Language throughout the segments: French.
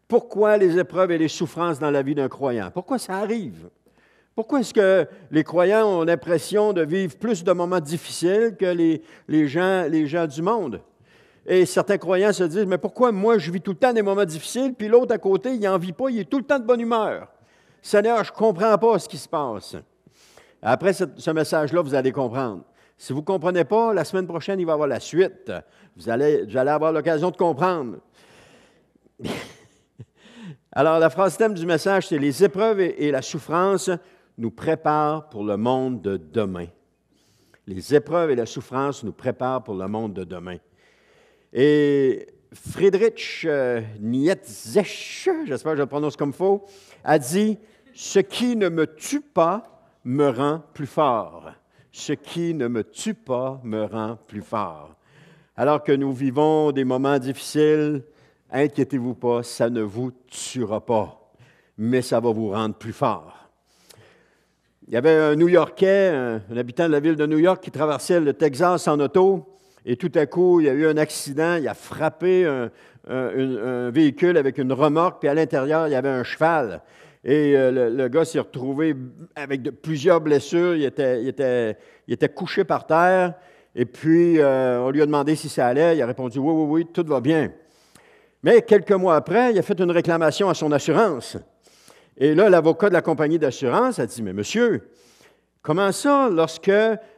Pourquoi les épreuves et les souffrances dans la vie d'un croyant? Pourquoi ça arrive? Pourquoi est-ce que les croyants ont l'impression de vivre plus de moments difficiles que les gens du monde? Et certains croyants se disent, mais pourquoi moi je vis tout le temps des moments difficiles, puis l'autre à côté, il n'en vit pas, il est tout le temps de bonne humeur? Seigneur, je ne comprends pas ce qui se passe. Après ce message-là, vous allez comprendre. Si vous ne comprenez pas, la semaine prochaine, il va y avoir la suite. Vous allez avoir l'occasion de comprendre. Alors, la phrase thème du message, c'est « Les épreuves et la souffrance nous préparent pour le monde de demain. » Les épreuves et la souffrance nous préparent pour le monde de demain. Et Friedrich Nietzsche, j'espère que je le prononce comme il faut, a dit « Ce qui ne me tue pas me rend plus fort. Ce qui ne me tue pas me rend plus fort. » Alors que nous vivons des moments difficiles, inquiétez-vous pas, ça ne vous tuera pas, mais ça va vous rendre plus fort. Il y avait un New-Yorkais, un habitant de la ville de New York qui traversait le Texas en auto, et tout à coup, il y a eu un accident, il a frappé un véhicule avec une remorque, puis à l'intérieur, il y avait un cheval. Et le gars s'est retrouvé avec plusieurs blessures, il était couché par terre, et puis on lui a demandé si ça allait, il a répondu « Oui, oui, oui, tout va bien ». Mais quelques mois après, il a fait une réclamation à son assurance. Et là, l'avocat de la compagnie d'assurance a dit « Mais monsieur, comment ça, lorsque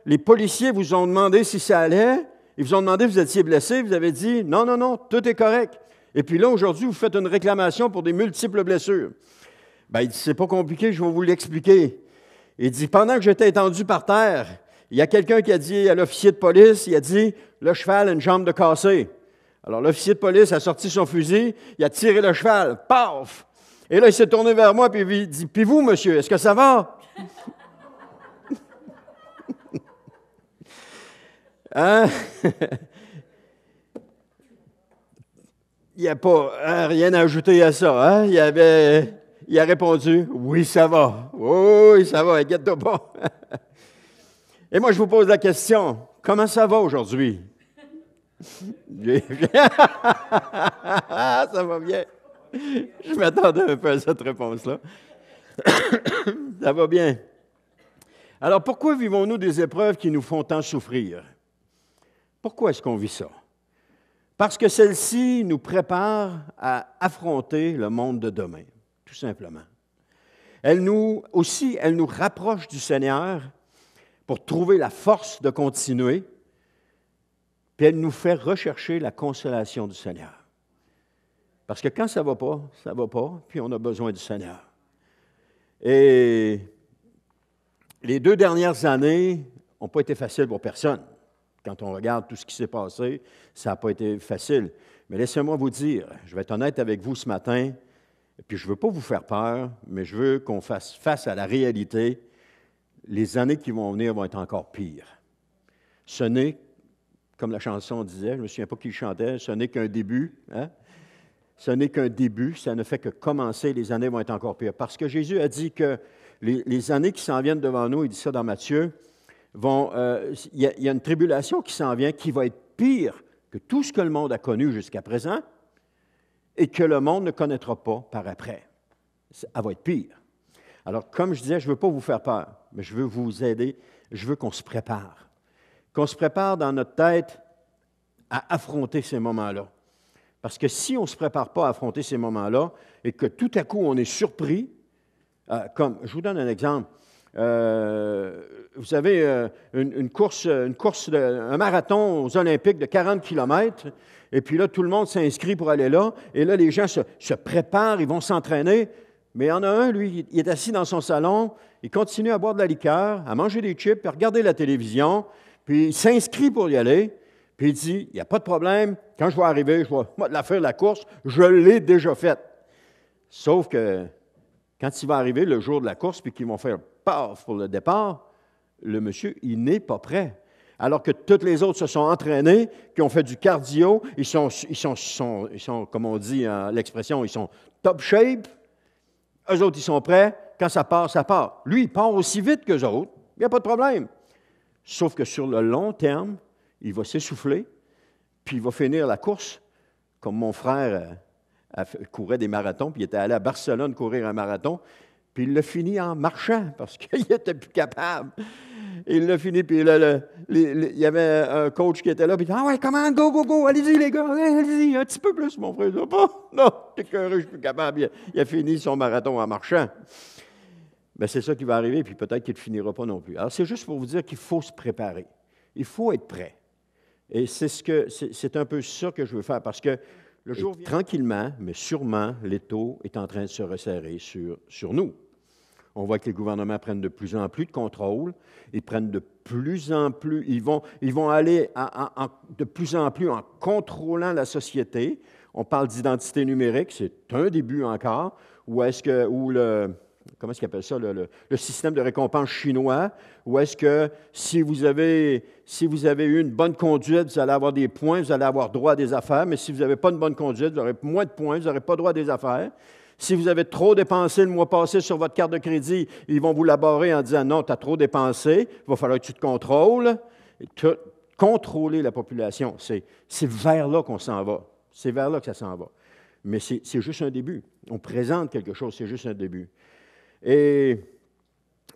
les policiers vous ont demandé si ça allait, ils vous ont demandé si vous étiez blessé, vous avez dit « Non, non, non, tout est correct. » Et puis là, aujourd'hui, vous faites une réclamation pour des multiples blessures. Bien, il dit « C'est pas compliqué, je vais vous l'expliquer. » Il dit « Pendant que j'étais étendu par terre, il y a quelqu'un qui a dit à l'officier de police, il a dit « Le cheval a une jambe de cassée. » Alors, l'officier de police a sorti son fusil, il a tiré le cheval, paf! Et là, il s'est tourné vers moi, puis il dit, « Puis vous, monsieur, est-ce que ça va? » Hein? Il n'y a pas rien à ajouter à ça. Hein? Il a répondu, « Oui, ça va. Oui, ça va, inquiète-toi pas. » Et moi, je vous pose la question, comment ça va aujourd'hui? Ça va bien. Je m'attendais un peu à cette réponse-là. Ça va bien. Alors, pourquoi vivons-nous des épreuves qui nous font tant souffrir? Pourquoi est-ce qu'on vit ça? Parce que celles-ci nous préparent à affronter le monde de demain, tout simplement. Elles nous rapprochent du Seigneur pour trouver la force de continuer, puis elle nous fait rechercher la consolation du Seigneur. Parce que quand ça ne va pas, puis on a besoin du Seigneur. Et les 2 dernières années n'ont pas été faciles pour personne. Quand on regarde tout ce qui s'est passé, ça n'a pas été facile. Mais laissez-moi vous dire, je vais être honnête avec vous ce matin, et puis je ne veux pas vous faire peur, mais je veux qu'on fasse face à la réalité. Les années qui vont venir vont être encore pires. Ce n'est, comme la chanson disait, je ne me souviens pas qui le chantait, ce n'est qu'un début. Hein? Ce n'est qu'un début, ça ne fait que commencer, les années vont être encore pires. Parce que Jésus a dit que les années qui s'en viennent devant nous, il dit ça dans Matthieu, il y a une tribulation qui s'en vient qui va être pire que tout ce que le monde a connu jusqu'à présent et que le monde ne connaîtra pas par après. Elle va être pire. Alors, comme je disais, je ne veux pas vous faire peur, mais je veux vous aider, je veux qu'on se prépare. Qu'on se prépare dans notre tête à affronter ces moments-là. Parce que si on ne se prépare pas à affronter ces moments-là et que tout à coup on est surpris, comme, je vous donne un exemple, vous avez un marathon aux Olympiques de 40 km, et puis là, tout le monde s'inscrit pour aller là, et là, les gens se préparent, ils vont s'entraîner, mais il y en a un, lui, il est assis dans son salon, il continue à boire de la liqueur, à manger des chips, à regarder la télévision, puis il s'inscrit pour y aller, puis il dit, il n'y a pas de problème, quand je vais arriver, je vais la faire la course, je l'ai déjà faite. Sauf que quand il va arriver le jour de la course, puis qu'ils vont faire paf pour le départ, le monsieur, il n'est pas prêt. Alors que tous les autres se sont entraînés, qui ont fait du cardio, ils sont comme on dit l'expression, ils sont top shape. Eux autres, ils sont prêts. Quand ça part, ça part. Lui, il part aussi vite qu'eux autres. Il n'y a pas de problème. Sauf que sur le long terme, il va s'essouffler, puis il va finir la course, comme mon frère courait des marathons, puis il était allé à Barcelone courir un marathon, puis il l'a fini en marchant parce qu'il n'était plus capable. Et il l'a fini, puis là, il y avait un coach qui était là, puis il dit « Ah ouais, comment, go, go, go, allez-y les gars, allez-y, un petit peu plus, mon frère. » Non, t'es curieux, je suis plus capable. Il a fini son marathon en marchant. Bien, c'est ça qui va arriver, puis peut-être qu'il ne finira pas non plus. Alors, c'est juste pour vous dire qu'il faut se préparer. Il faut être prêt. Et c'est un peu ça que je veux faire, parce que le jour vient, tranquillement, mais sûrement, l'étau est en train de se resserrer sur nous. On voit que les gouvernements prennent de plus en plus de contrôle, ils prennent de plus en plus, ils vont aller de plus en plus en contrôlant la société. On parle d'identité numérique, c'est un début encore, comment est-ce qu'ils appellent ça, le système de récompense chinois, où est-ce que si vous avez eu une bonne conduite, vous allez avoir des points, vous allez avoir droit à des affaires, mais si vous n'avez pas une bonne conduite, vous aurez moins de points, vous n'aurez pas droit à des affaires. Si vous avez trop dépensé le mois passé sur votre carte de crédit, ils vont vous l'aborrer en disant « Non, tu as trop dépensé, il va falloir que tu te contrôles. » Contrôler la population, c'est vers là qu'on s'en va. C'est vers là que ça s'en va. Mais c'est juste un début. On présente quelque chose, c'est juste un début. Et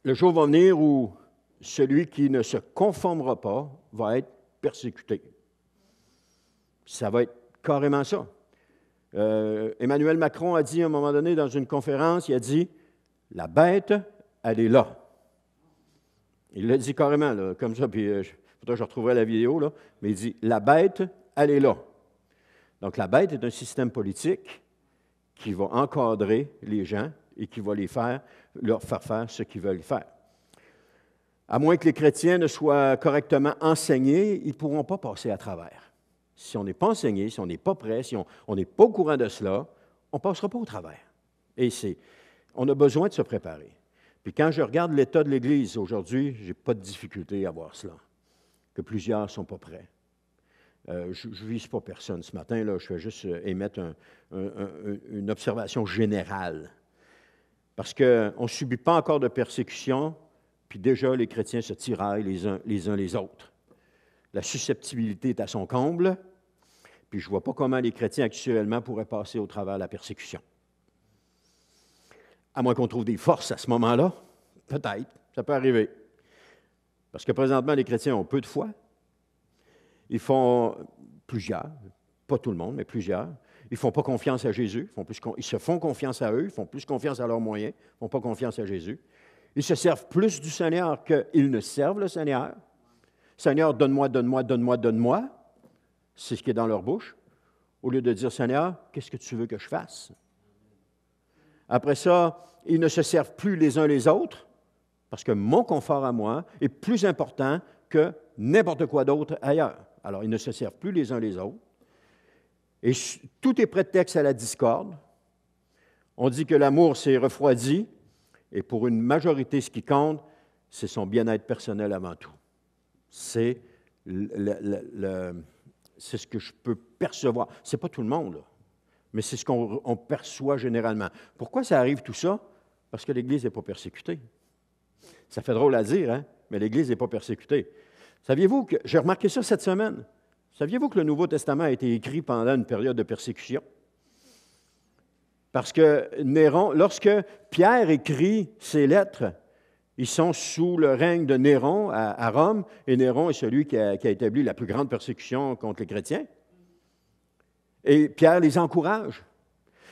le jour va venir où celui qui ne se conformera pas va être persécuté. Ça va être carrément ça. Emmanuel Macron a dit à un moment donné dans une conférence, il a dit « La bête, elle est là. » Il l'a dit carrément, là, comme ça, puis faudrait que je retrouverai la vidéo, là, mais il dit « La bête, elle est là. » Donc la bête est un système politique qui va encadrer les gens et qui va leur faire faire ce qu'ils veulent faire. À moins que les chrétiens ne soient correctement enseignés, ils ne pourront pas passer à travers. Si on n'est pas enseigné, si on n'est pas prêt, si on n'est pas au courant de cela, on ne passera pas au travers. Et on a besoin de se préparer. Puis quand je regarde l'état de l'Église aujourd'hui, je n'ai pas de difficulté à voir cela, que plusieurs ne sont pas prêts. Je ne vise pas personne ce matin, là, je vais juste émettre une observation générale. Parce qu'on ne subit pas encore de persécution, puis déjà les chrétiens se tiraillent les uns les autres. La susceptibilité est à son comble, puis je ne vois pas comment les chrétiens actuellement pourraient passer au travers de la persécution. À moins qu'on trouve des forces à ce moment-là, peut-être, ça peut arriver. Parce que présentement, les chrétiens ont peu de foi. Ils font plusieurs, pas tout le monde, mais plusieurs. Ils ne font pas confiance à Jésus, ils se font confiance à eux, ils font plus confiance à leurs moyens, ils ne font pas confiance à Jésus. Ils se servent plus du Seigneur qu'ils ne servent le Seigneur. Seigneur, donne-moi, donne-moi, donne-moi, donne-moi. C'est ce qui est dans leur bouche. Au lieu de dire, Seigneur, qu'est-ce que tu veux que je fasse? Après ça, ils ne se servent plus les uns les autres, parce que mon confort à moi est plus important que n'importe quoi d'autre ailleurs. Alors, ils ne se servent plus les uns les autres. Et tout est prétexte à la discorde. On dit que l'amour s'est refroidi, et pour une majorité, ce qui compte, c'est son bien-être personnel avant tout. C'est ce que je peux percevoir. Ce n'est pas tout le monde, là, mais c'est ce qu'on perçoit généralement. Pourquoi ça arrive tout ça? Parce que l'Église n'est pas persécutée. Ça fait drôle à dire, hein? Mais l'Église n'est pas persécutée. Saviez-vous que, j'ai remarqué ça cette semaine, saviez-vous que le Nouveau Testament a été écrit pendant une période de persécution? Parce que Néron, lorsque Pierre écrit ses lettres, ils sont sous le règne de Néron à Rome, et Néron est celui qui a établi la plus grande persécution contre les chrétiens. Et Pierre les encourage.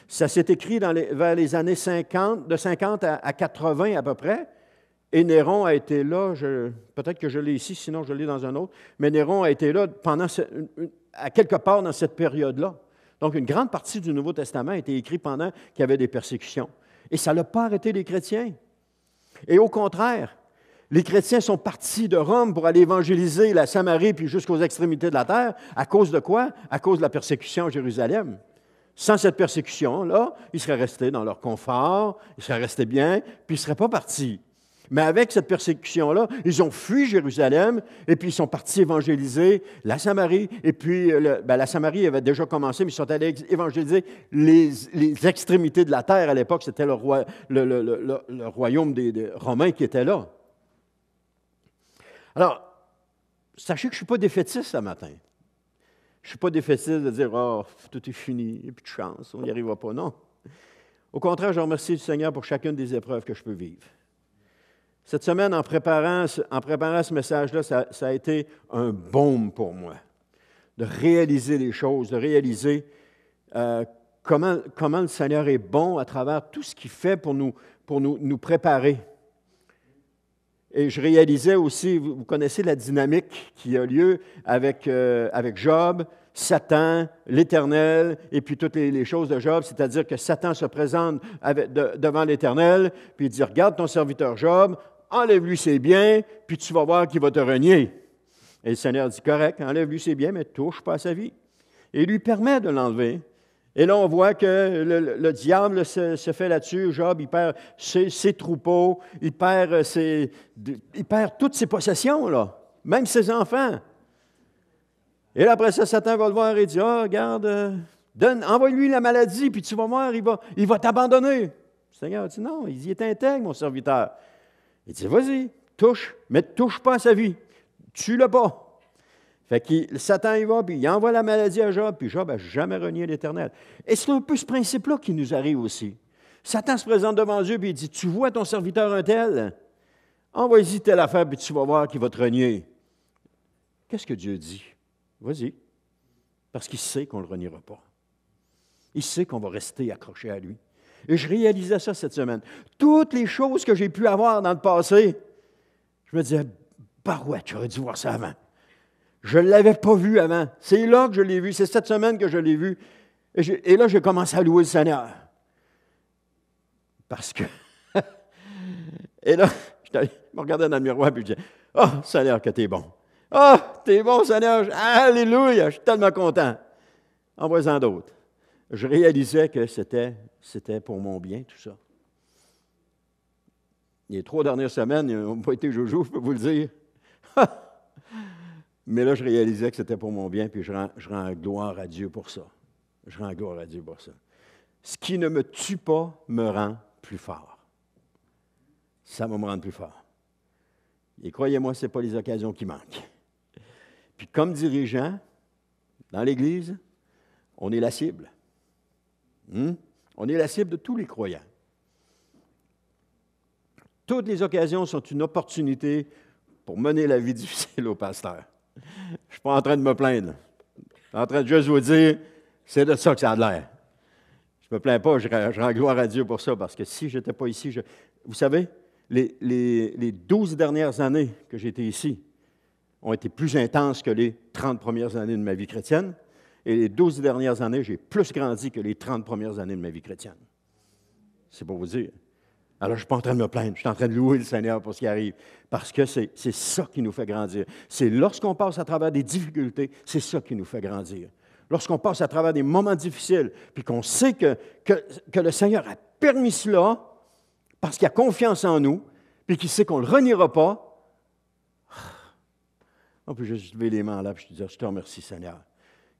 Ça s'est écrit vers les années 50, de 50 à 80 à peu près, et Néron a été là, peut-être que je l'ai ici, sinon je l'ai dans un autre, mais Néron a été là à quelque part dans cette période-là. Donc, une grande partie du Nouveau Testament a été écrite pendant qu'il y avait des persécutions. Et ça n'a pas arrêté les chrétiens. Et au contraire, les chrétiens sont partis de Rome pour aller évangéliser la Samarie puis jusqu'aux extrémités de la terre. À cause de quoi? À cause de la persécution à Jérusalem. Sans cette persécution-là, ils seraient restés dans leur confort, ils seraient restés bien, puis ils ne seraient pas partis. Mais avec cette persécution-là, ils ont fui Jérusalem et puis ils sont partis évangéliser la Samarie. Et puis, la Samarie avait déjà commencé, mais ils sont allés évangéliser les extrémités de la terre. À l'époque, c'était le royaume des Romains qui était là. Alors, sachez que je ne suis pas défaitiste ce matin. Je ne suis pas défaitiste de dire « Oh, tout est fini, il n'y a plus de chance, on n'y arrivera pas. » Non. Au contraire, je remercie le Seigneur pour chacune des épreuves que je peux vivre. Cette semaine, en préparant ce message-là, ça a été un baume pour moi, de réaliser les choses, de réaliser comment le Seigneur est bon à travers tout ce qu'il fait pour nous préparer. Et je réalisais aussi, vous connaissez la dynamique qui a lieu avec Job, Satan, l'Éternel, et puis toutes les choses de Job, c'est-à-dire que Satan se présente devant l'Éternel, puis il dit « Regarde ton serviteur Job, enlève-lui ses biens, puis tu vas voir qu'il va te renier. » Et le Seigneur dit « Correct, enlève-lui ses biens, mais touche pas à sa vie. » Et il lui permet de l'enlever. Et là, on voit que le diable se fait là-dessus. Job, il perd ses troupeaux, il perd toutes ses possessions, là, même ses enfants. Et là, après ça, Satan va le voir et dit « Ah, regarde, envoie-lui la maladie, puis tu vas voir, il va t'abandonner. » Le Seigneur dit « Non, il est intègre, mon serviteur. » Il dit « Vas-y, touche, mais touche pas à sa vie. Tue-le pas. » Fait que Satan y va, puis il envoie la maladie à Job, puis Job n'a jamais renié l'Éternel. Et c'est un peu ce principe-là qui nous arrive aussi. Satan se présente devant Dieu, puis il dit « Tu vois ton serviteur un tel? Envoie-y telle affaire, puis tu vas voir qu'il va te renier. » Qu'est-ce que Dieu dit? Vas-y. Parce qu'il sait qu'on ne le reniera pas. Il sait qu'on va rester accroché à lui. Et je réalisais ça cette semaine. Toutes les choses que j'ai pu avoir dans le passé, je me disais, barouette, j'aurais dû voir ça avant. Je ne l'avais pas vu avant. C'est là que je l'ai vu. C'est cette semaine que je l'ai vu. Et là, j'ai commencé à louer le Seigneur. Parce que... Et là, je me regardais dans le miroir et je disais, « Oh, Seigneur, que tu es bon. Oh, tu es bon, Seigneur. Alléluia, je suis tellement content. » Envoie-en d'autres. Je réalisais que c'était pour mon bien, tout ça. Les 3 dernières semaines, ils n'ont pas été jojo, je peux vous le dire. Mais là, je réalisais que c'était pour mon bien, puis je rends gloire à Dieu pour ça. Je rends gloire à Dieu pour ça. Ce qui ne me tue pas me rend plus fort. Ça va me rendre plus fort. Et croyez-moi, ce n'est pas les occasions qui manquent. Puis comme dirigeant, dans l'Église, on est la cible. On est la cible de tous les croyants. Toutes les occasions sont une opportunité pour mener la vie difficile au pasteur. Je ne suis pas en train de me plaindre. Je suis en train de juste vous dire, c'est de ça que ça a l'air. Je ne me plains pas, je rends gloire à Dieu pour ça, parce que si je n'étais pas ici, vous savez, les 12 dernières années que j'ai été ici ont été plus intenses que les 30 premières années de ma vie chrétienne. Et les 12 dernières années, j'ai plus grandi que les 30 premières années de ma vie chrétienne. C'est pour vous dire. Alors, je ne suis pas en train de me plaindre, je suis en train de louer le Seigneur pour ce qui arrive, parce que c'est ça qui nous fait grandir. C'est lorsqu'on passe à travers des difficultés, c'est ça qui nous fait grandir. Lorsqu'on passe à travers des moments difficiles, puis qu'on sait que le Seigneur a permis cela, parce qu'il a confiance en nous, puis qu'il sait qu'on ne le reniera pas, on peut juste lever les mains là, puis je te remercie, Seigneur.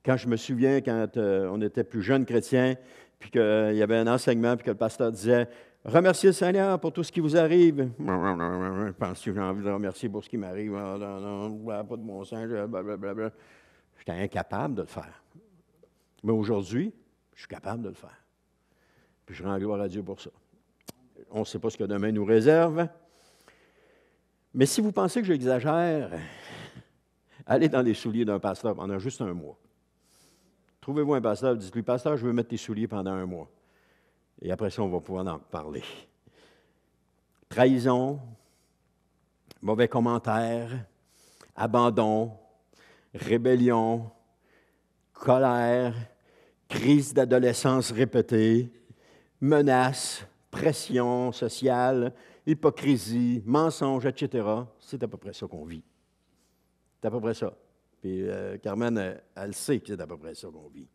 Quand je me souviens, quand on était plus jeunes chrétiens, puis qu'il y avait un enseignement, puis que le pasteur disait « Remerciez le Seigneur pour tout ce qui vous arrive. » Je pense que j'ai envie de le remercier pour ce qui m'arrive. Non, pas de bon sens, blablabla. J'étais incapable de le faire. Mais aujourd'hui, je suis capable de le faire. Puis je rends gloire à Dieu pour ça. On ne sait pas ce que demain nous réserve. Mais si vous pensez que j'exagère, allez dans les souliers d'un pasteur pendant juste un mois. Trouvez-vous un pasteur, dites-lui, « Pasteur, je veux mettre tes souliers pendant un mois. » Et après ça, on va pouvoir en parler. Trahison, mauvais commentaires, abandon, rébellion, colère, crise d'adolescence répétée, menaces, pression sociale, hypocrisie, mensonge, etc. C'est à peu près ça qu'on vit. C'est à peu près ça. Puis Carmen, elle sait que c'est à peu près ça qu'on vit.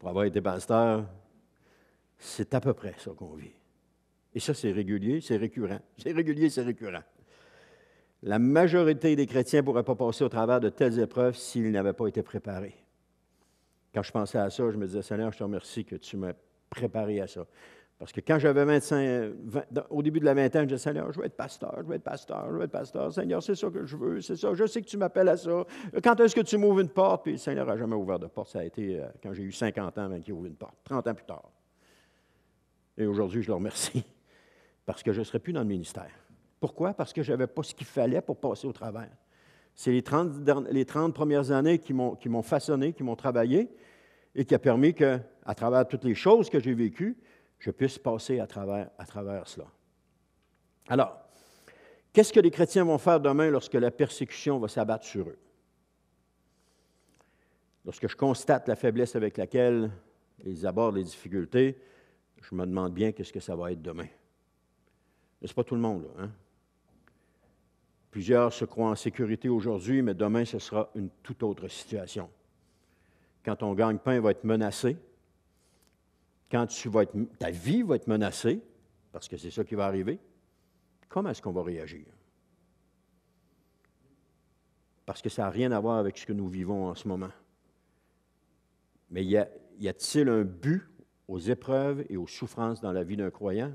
Pour avoir été pasteur, c'est à peu près ça qu'on vit. Et ça, c'est régulier, c'est récurrent. C'est régulier, c'est récurrent. La majorité des chrétiens ne pourraient pas passer au travers de telles épreuves s'ils n'avaient pas été préparés. Quand je pensais à ça, je me disais, Seigneur, je te remercie que tu m'as préparé à ça. Parce que quand j'avais 20, au début de la vingtaine, je disais, Seigneur, je veux être pasteur, je veux être pasteur, je veux être pasteur. Seigneur, c'est ça que je veux, c'est ça. Je sais que tu m'appelles à ça. Quand est-ce que tu m'ouvres une porte? Puis le Seigneur n'a jamais ouvert de porte. Ça a été quand j'ai eu 50 ans qu'il a ouvert une porte, 30 ans plus tard. Et aujourd'hui, je le remercie parce que je ne serais plus dans le ministère. Pourquoi? Parce que je n'avais pas ce qu'il fallait pour passer au travers. C'est les 30 premières années qui m'ont façonné, qui m'ont travaillé et qui a permis qu'à travers toutes les choses que j'ai vécues, je puisse passer à travers cela. Alors, qu'est-ce que les chrétiens vont faire demain lorsque la persécution va s'abattre sur eux? Lorsque je constate la faiblesse avec laquelle ils abordent les difficultés, je me demande bien qu'est-ce que ça va être demain. Mais ce n'est pas tout le monde, là, hein? Plusieurs se croient en sécurité aujourd'hui, mais demain, ce sera une toute autre situation. Quand ton gagne-pain va être menacé, quand ta vie va être menacée, parce que c'est ça qui va arriver, comment est-ce qu'on va réagir? Parce que ça n'a rien à voir avec ce que nous vivons en ce moment. Mais y a-t-il un but aux épreuves et aux souffrances dans la vie d'un croyant?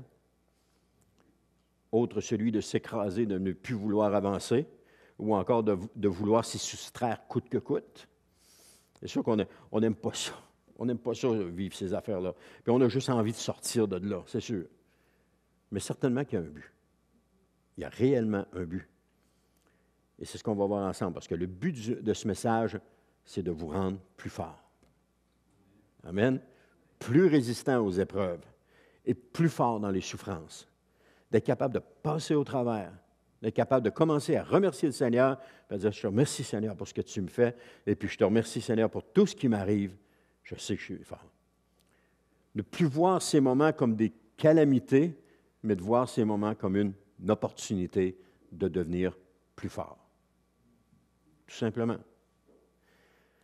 Autre celui de s'écraser, de ne plus vouloir avancer, ou encore de vouloir s'y soustraire coûte que coûte. C'est sûr qu'on n'aime pas ça. On n'aime pas ça, vivre ces affaires-là. Puis on a juste envie de sortir de là, c'est sûr. Mais certainement qu'il y a un but. Il y a réellement un but. Et c'est ce qu'on va voir ensemble, parce que le but de ce message, c'est de vous rendre plus fort. Amen. Plus résistant aux épreuves et plus fort dans les souffrances. D'être capable de passer au travers, d'être capable de commencer à remercier le Seigneur, et de dire, je te remercie Seigneur pour ce que tu me fais, et puis je te remercie Seigneur pour tout ce qui m'arrive. Je sais que je suis fort. Ne plus voir ces moments comme des calamités, mais de voir ces moments comme une opportunité de devenir plus fort. Tout simplement.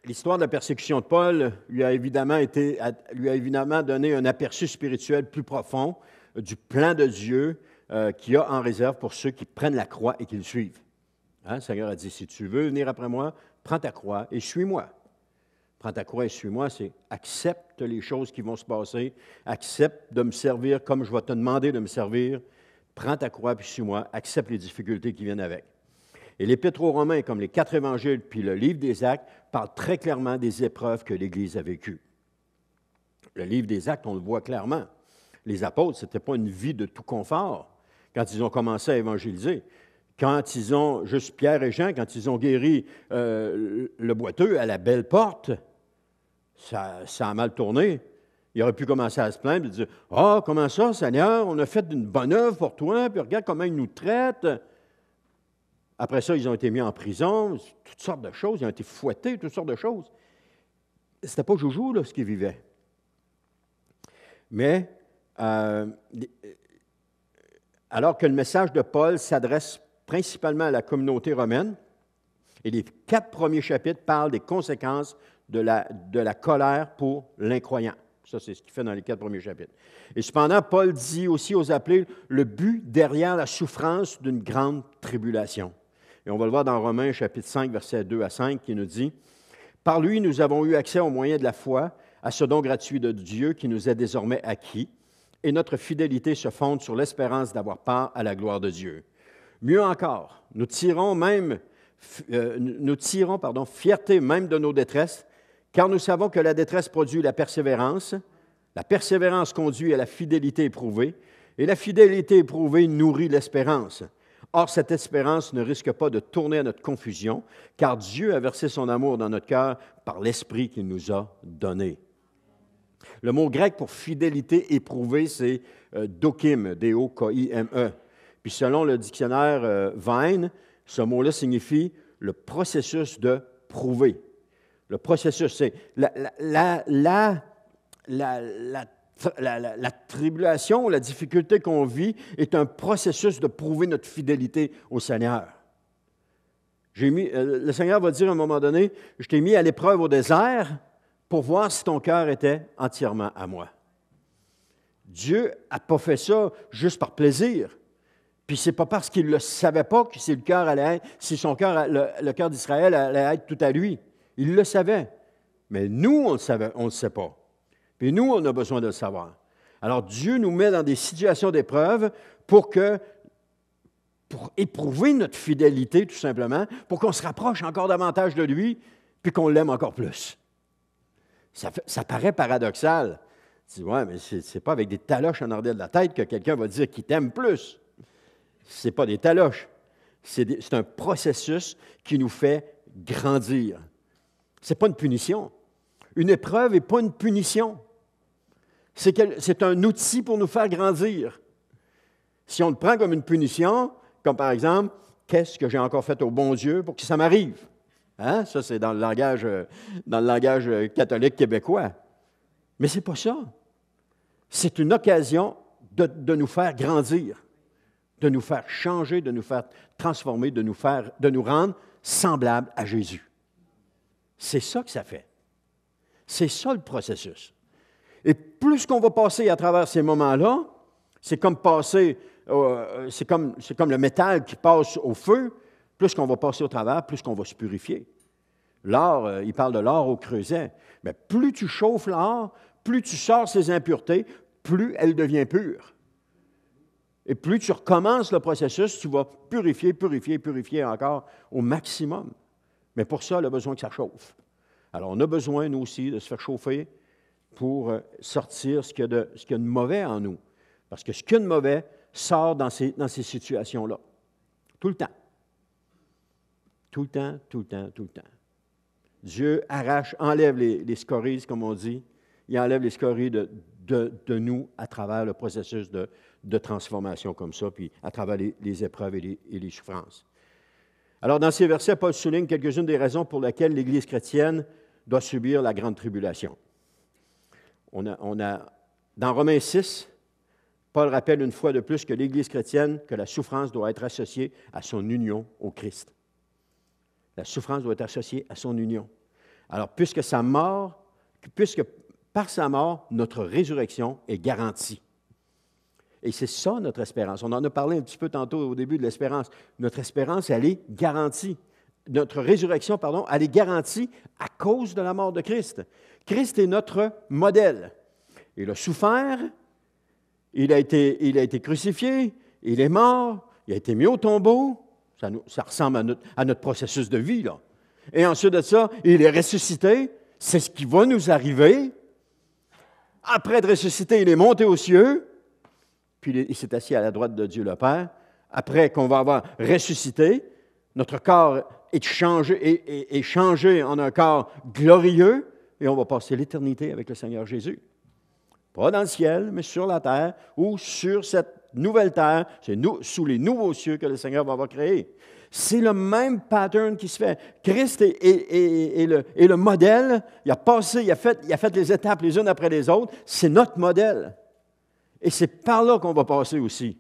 L'histoire de la persécution de Paul lui a évidemment donné un aperçu spirituel plus profond du plan de Dieu qu'il a en réserve pour ceux qui prennent la croix et qui le suivent. Hein? Le Seigneur a dit, si tu veux venir après moi, prends ta croix et suis-moi. Prends ta croix et suis-moi, c'est accepte les choses qui vont se passer, accepte de me servir comme je vais te demander de me servir, prends ta croix puis suis-moi, accepte les difficultés qui viennent avec. Et l'Épître aux Romains, comme les 4 évangiles puis le livre des Actes, parlent très clairement des épreuves que l'Église a vécues. Le livre des Actes, on le voit clairement. Les apôtres, ce n'était pas une vie de tout confort quand ils ont commencé à évangéliser. Quand ils ont, juste Pierre et Jean, quand ils ont guéri le boiteux à la belle porte, ça a mal tourné. Il aurait pu commencer à se plaindre et dire « Ah, comment ça, Seigneur, on a fait une bonne œuvre pour toi, puis regarde comment ils nous traitent. » Après ça, ils ont été mis en prison, toutes sortes de choses, ils ont été fouettés, toutes sortes de choses. C'était pas joujou, là, ce qu'ils vivaient. Mais, alors que le message de Paul s'adresse principalement à la communauté romaine, et les 4 premiers chapitres parlent des conséquences de la colère pour l'incroyant. Ça, c'est ce qu'il fait dans les 4 premiers chapitres. Et cependant, Paul dit aussi aux appelés le but derrière la souffrance d'une grande tribulation. Et on va le voir dans Romains, chapitre 5, versets 2 à 5, qui nous dit « Par lui, nous avons eu accès au moyen de la foi à ce don gratuit de Dieu qui nous est désormais acquis, et notre fidélité se fonde sur l'espérance d'avoir part à la gloire de Dieu. Mieux encore, nous tirons fierté même de nos détresses, car nous savons que la détresse produit la persévérance conduit à la fidélité éprouvée, et la fidélité éprouvée nourrit l'espérance. Or, cette espérance ne risque pas de tourner à notre confusion, car Dieu a versé son amour dans notre cœur par l'Esprit qu'il nous a donné. » Le mot grec pour fidélité éprouvée, c'est dokim, D-O-K-I-M-E. Puis selon le dictionnaire Vine, ce mot-là signifie le processus de prouver. Le processus, c'est la tribulation, la difficulté qu'on vit est un processus de prouver notre fidélité au Seigneur. Le Seigneur va dire à un moment donné, je t'ai mis à l'épreuve au désert pour voir si ton cœur était entièrement à moi. Dieu n'a pas fait ça juste par plaisir. Puis c'est pas parce qu'il ne le savait pas que si le cœur d'Israël allait être tout à lui. Il le savait. Mais nous, on ne le sait pas. Puis nous, on a besoin de le savoir. Alors Dieu nous met dans des situations d'épreuve pour éprouver notre fidélité, tout simplement, pour qu'on se rapproche encore davantage de lui, puis qu'on l'aime encore plus. Ça paraît paradoxal. Tu dis, ouais, mais c'est pas avec des taloches en arrière de la tête que quelqu'un va dire qu'il t'aime plus. C'est pas des taloches. C'est un processus qui nous fait grandir. C'est pas une punition. Une épreuve n'est pas une punition. C'est un outil pour nous faire grandir. Si on le prend comme une punition, comme par exemple, qu'est-ce que j'ai encore fait au bon Dieu pour que ça m'arrive? Hein? Ça, c'est dans le langage catholique québécois. Mais ce n'est pas ça. C'est une occasion de nous faire grandir, de nous faire changer, de nous faire transformer, de nous rendre semblables à Jésus. C'est ça que ça fait. C'est ça le processus. Et plus qu'on va passer à travers ces moments-là, c'est comme le métal qui passe au feu, plus qu'on va passer au travers, plus qu'on va se purifier. L'or, il parle de l'or au creuset. Mais plus tu chauffes l'or, plus tu sors ses impuretés, plus elle devient pure. Et plus tu recommences le processus, tu vas purifier encore au maximum. Mais pour ça, il a besoin que ça chauffe. Alors, on a besoin, nous aussi, de se faire chauffer pour sortir ce qu'il y a de mauvais en nous. Parce que ce qu'il y a de mauvais sort dans ces situations-là. Tout le temps. Tout le temps, tout le temps, tout le temps. Dieu enlève les scories, comme on dit. Il enlève les scories de nous à travers le processus de transformation comme ça, puis à travers les épreuves et les souffrances. Alors, dans ces versets, Paul souligne quelques-unes des raisons pour lesquelles l'Église chrétienne doit subir la grande tribulation. Dans Romains 6, Paul rappelle une fois de plus que l'Église chrétienne, que la souffrance doit être associée à son union au Christ. La souffrance doit être associée à son union. Alors, puisque par sa mort, notre résurrection est garantie. Et c'est ça notre espérance. On en a parlé un petit peu tantôt au début de l'espérance. Notre espérance, elle est garantie. Notre résurrection, elle est garantie à cause de la mort de Christ. Christ est notre modèle. Il a souffert, il a été crucifié, il est mort, il a été mis au tombeau. Ça ressemble à notre processus de vie, là. Et ensuite de ça, il est ressuscité. C'est ce qui va nous arriver. Après être ressuscité, il est monté aux cieux, puis il s'est assis à la droite de Dieu le Père. Après qu'on va avoir ressuscité, notre corps est changé en un corps glorieux, et on va passer l'éternité avec le Seigneur Jésus. Pas dans le ciel, mais sur la terre, ou sur cette nouvelle terre, sous les nouveaux cieux que le Seigneur va avoir créés. C'est le même pattern qui se fait. Christ est le modèle. Il a fait les étapes les unes après les autres. C'est notre modèle. Et c'est par là qu'on va passer aussi.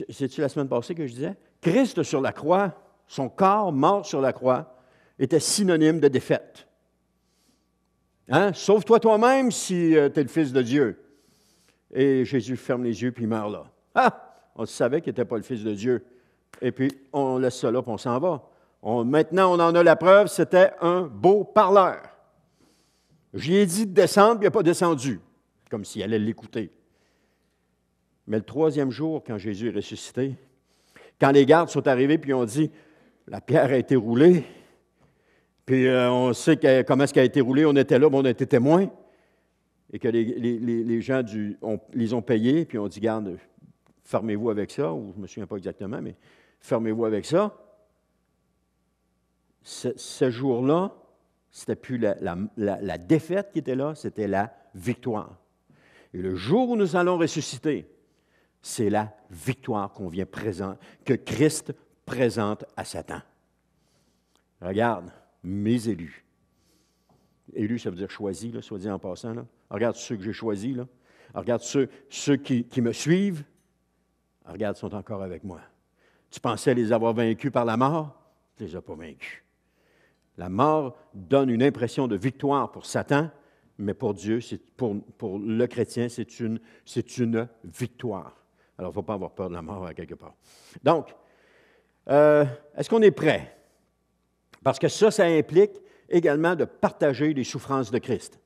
C'est-tu la semaine passée que je disais? Christ sur la croix, son corps mort sur la croix, était synonyme de défaite. Hein? Sauve-toi toi-même si tu es le Fils de Dieu. Et Jésus ferme les yeux puis il meurt là. Ah! On savait qu'il n'était pas le Fils de Dieu. Et puis, on laisse ça là, puis on s'en va. Maintenant, on en a la preuve, c'était un beau parleur. J'y ai dit de descendre, puis il n'a pas descendu, comme s'il allait l'écouter. Mais le troisième jour, quand Jésus est ressuscité, quand les gardes sont arrivés, puis ont dit, la pierre a été roulée, puis on sait comment est-ce qu'elle a été roulée, on était là, mais on a été témoins, et que les gens les ont payés, puis on dit, garde, fermez-vous avec ça, ou je ne me souviens pas exactement, mais fermez-vous avec ça. Ce jour-là, ce n'était plus la défaite qui était là, c'était la victoire. Et le jour où nous allons ressusciter, c'est la victoire que Christ présente à Satan. Regarde, mes élus. Élus, ça veut dire choisi, là, soit dit en passant. Là. Regarde ceux que j'ai choisis. Là. Regarde ceux qui me suivent. Regarde, ils sont encore avec moi. Tu pensais les avoir vaincus par la mort? Tu ne les as pas vaincus. La mort donne une impression de victoire pour Satan, mais pour Dieu, pour le chrétien, c'est une victoire. Alors, il ne faut pas avoir peur de la mort à quelque part. Donc, est-ce qu'on est prêt? Parce que ça implique également de partager les souffrances de Christ.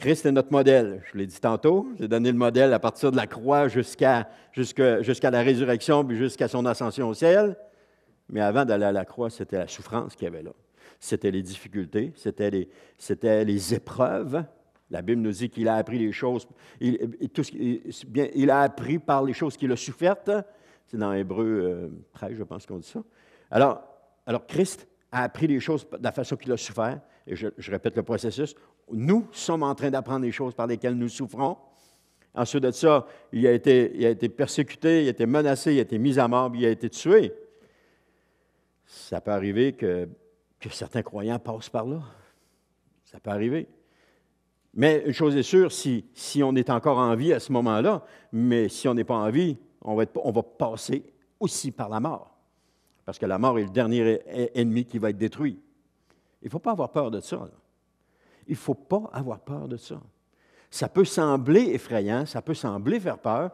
Christ est notre modèle. Je l'ai dit tantôt, j'ai donné le modèle à partir de la croix jusqu'à la résurrection, puis jusqu'à son ascension au ciel. Mais avant d'aller à la croix, c'était la souffrance qu'il y avait là. C'était les difficultés, c'était les épreuves. La Bible nous dit qu'il a appris les choses, il a appris par les choses qu'il a souffertes. C'est dans Hébreux 13, je pense qu'on dit ça. Alors, Christ a appris les choses de la façon qu'il a souffert. Et je répète le processus. Nous sommes en train d'apprendre les choses par lesquelles nous souffrons. Ensuite de ça, il a été persécuté, il a été menacé, il a été mis à mort, il a été tué. Ça peut arriver que certains croyants passent par là. Ça peut arriver. Mais une chose est sûre, si on est encore en vie à ce moment-là, mais si on n'est pas en vie, on va passer aussi par la mort. Parce que la mort est le dernier ennemi qui va être détruit. Il ne faut pas avoir peur de ça. Là. Il ne faut pas avoir peur de ça. Ça peut sembler effrayant, ça peut sembler faire peur.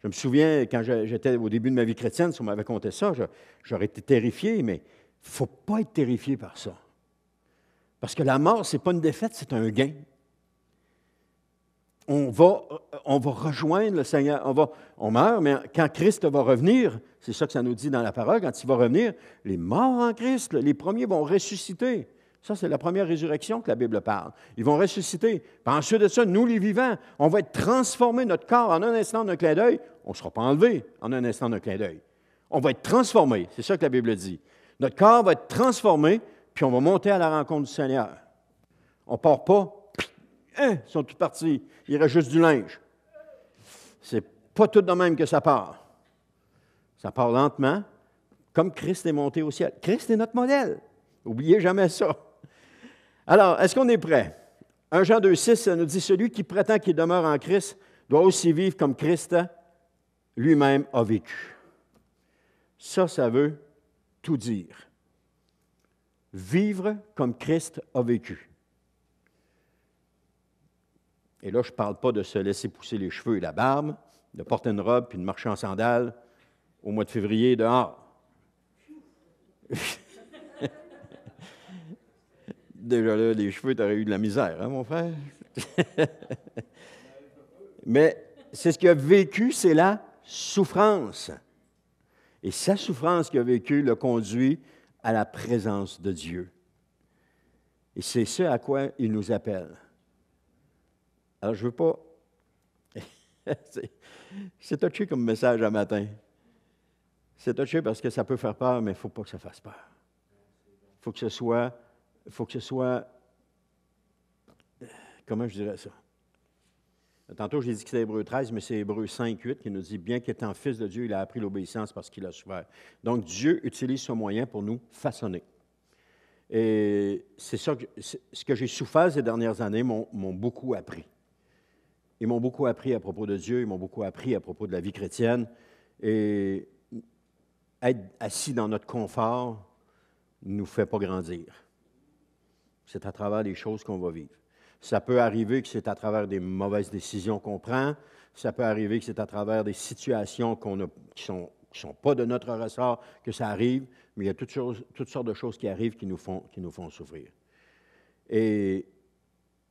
Je me souviens, quand j'étais au début de ma vie chrétienne, si on m'avait conté ça, j'aurais été terrifié, mais il ne faut pas être terrifié par ça. Parce que la mort, ce n'est pas une défaite, c'est un gain. On va rejoindre le Seigneur. On meurt, mais quand Christ va revenir, c'est ça que ça nous dit dans la parole, quand il va revenir, les morts en Christ, les premiers vont ressusciter. Ça, c'est la première résurrection que la Bible parle. Ils vont ressusciter. Puis ensuite de ça, nous, les vivants, on va être transformés, notre corps, en un instant d'un clin d'œil. On ne sera pas enlevé en un instant d'un clin d'œil. On va être transformés. C'est ça que la Bible dit. Notre corps va être transformé, puis on va monter à la rencontre du Seigneur. On ne part pas. Ils sont tous partis. Il reste juste du linge. C'est pas tout de même que ça part. Ça part lentement, comme Christ est monté au ciel. Christ est notre modèle. N'oubliez jamais ça. Alors, est-ce qu'on est prêt? 1 Jean 2,6, ça nous dit « Celui qui prétend qu'il demeure en Christ doit aussi vivre comme Christ lui-même a vécu. » Ça veut tout dire. Vivre comme Christ a vécu. Et là, je ne parle pas de se laisser pousser les cheveux et la barbe, de porter une robe puis de marcher en sandales au mois de février dehors. Déjà là, les cheveux, tu aurais eu de la misère, hein, mon frère? Mais c'est ce qu'il a vécu, c'est la souffrance. Et sa souffrance qu'il a vécue l'a conduit à la présence de Dieu. Et c'est ce à quoi il nous appelle. Alors, je ne veux pas... c'est touché comme message à matin. C'est touché parce que ça peut faire peur, mais il ne faut pas que ça fasse peur. Il faut que ce soit... Comment je dirais ça? Tantôt, j'ai dit que c'était Hébreux 13, mais c'est Hébreux 5, 8 qui nous dit « Bien qu'étant fils de Dieu, il a appris l'obéissance parce qu'il a souffert. » Donc, Dieu utilise ce moyen pour nous façonner. Et c'est ça ce que j'ai souffert ces dernières années m'ont beaucoup appris. Ils m'ont beaucoup appris à propos de Dieu, ils m'ont beaucoup appris à propos de la vie chrétienne. Et être assis dans notre confort ne nous fait pas grandir. C'est à travers les choses qu'on va vivre. Ça peut arriver que c'est à travers des mauvaises décisions qu'on prend. Ça peut arriver que c'est à travers des situations qui ne sont pas de notre ressort que ça arrive, mais il y a toutes sortes de choses qui arrivent qui nous font souffrir. Et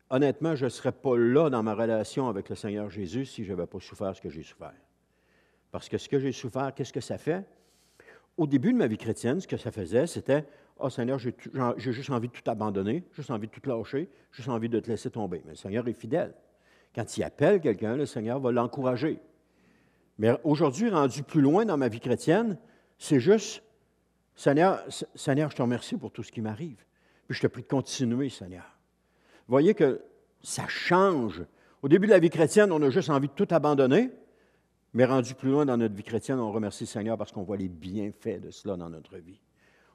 honnêtement, je ne serais pas là dans ma relation avec le Seigneur Jésus si je n'avais pas souffert ce que j'ai souffert. Parce que ce que j'ai souffert, qu'est-ce que ça fait? Au début de ma vie chrétienne, ce que ça faisait, c'était « Ah, Seigneur, j'ai juste envie de tout abandonner, juste envie de tout lâcher, juste envie de te laisser tomber. » Mais le Seigneur est fidèle. Quand il appelle quelqu'un, le Seigneur va l'encourager. Mais aujourd'hui, rendu plus loin dans ma vie chrétienne, c'est juste « Seigneur, je te remercie pour tout ce qui m'arrive. Puis je te prie de continuer, Seigneur. » Vous voyez que ça change. Au début de la vie chrétienne, on a juste envie de tout abandonner, mais rendu plus loin dans notre vie chrétienne, on remercie le Seigneur parce qu'on voit les bienfaits de cela dans notre vie.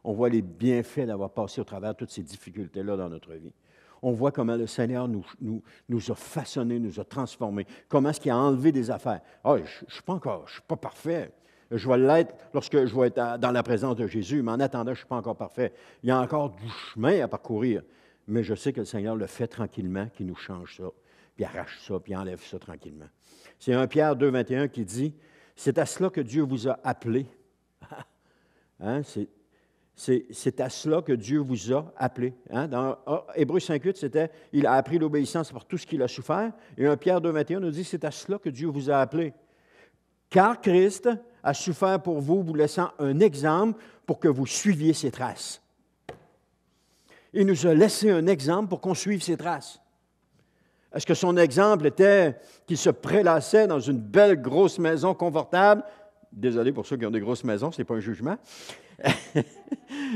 On voit les bienfaits d'avoir passé au travers de toutes ces difficultés-là dans notre vie. On voit comment le Seigneur nous a façonnés, nous a transformés. Comment est-ce qu'il a enlevé des affaires. Ah, je ne suis pas parfait. Je vais l'être lorsque je vais être dans la présence de Jésus, mais en attendant, je ne suis pas encore parfait. Il y a encore du chemin à parcourir. Mais je sais que le Seigneur le fait tranquillement, qu'il nous change ça, puis arrache ça, puis enlève ça tranquillement. C'est 1 Pierre 2, 21 qui dit « C'est à cela que Dieu vous a appelé. » Hein? C'est à cela que Dieu vous a appelé. Hein? Dans Hébreux 5.8, c'était « Il a appris l'obéissance par tout ce qu'il a souffert ». Et 1 Pierre 2.21 nous dit « C'est à cela que Dieu vous a appelé. Car Christ a souffert pour vous, vous laissant un exemple pour que vous suiviez ses traces. » Il nous a laissé un exemple pour qu'on suive ses traces. Est-ce que son exemple était qu'il se prélassait dans une belle grosse maison confortable? Désolé pour ceux qui ont des grosses maisons, ce n'est pas un jugement.